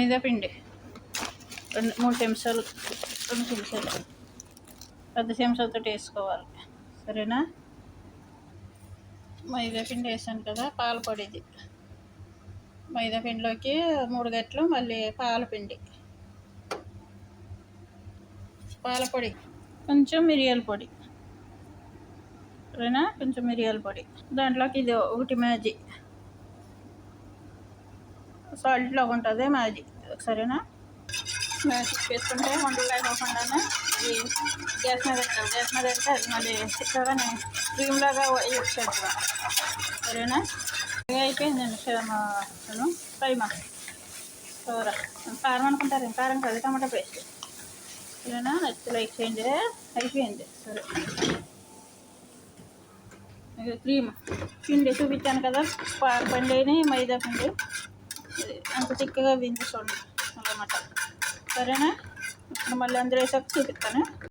మైదా పిండి 3 చెంచాలు, 2 చెంచాలు పెద్ద చెంచాలతో వేసుకోవాలి. సరేనా? మైదా పిండి వేసాను కదా, పాల పొడి ఇది. మైదా పిండిలోకి 3 గంటలు మళ్ళీ పాల పొడి, కొంచెం మిరియాల పొడి. సరేనా? కొంచెం మిరియాల పొడి. దాంట్లోకి ఇది 1 మ్యాజీ, సాల్ట్ లాగా ఉంటుంది మ్యాజీ. సరేనా? మ్యాజీ వేసుకుంటే వంటలు లేకోకుండానే ఇది గ్యాస్ మీద పెట్టాలి. గ్యాస్ మీద పెడితే అది మళ్ళీ చిక్కగానే క్రీమ్ లాగా వచ్చేది. సరేనా? అయిపోయిందండి ఫ్రైమా కూర. కారం అనుకుంటారు, కారం కాదు, టమాటా పేస్ట్. సరేనా? నచ్చితే లైక్ చేయండి. అయిపోయింది. సరే, క్రీమ్ పిండి చూపించాను కదా, పండిని మైదా పిండి అంత చిక్కగా చూడండి అన్నమాట. సరేనా? ఇప్పుడు మళ్ళీ అందరూ వేసాక చూపిస్తాను.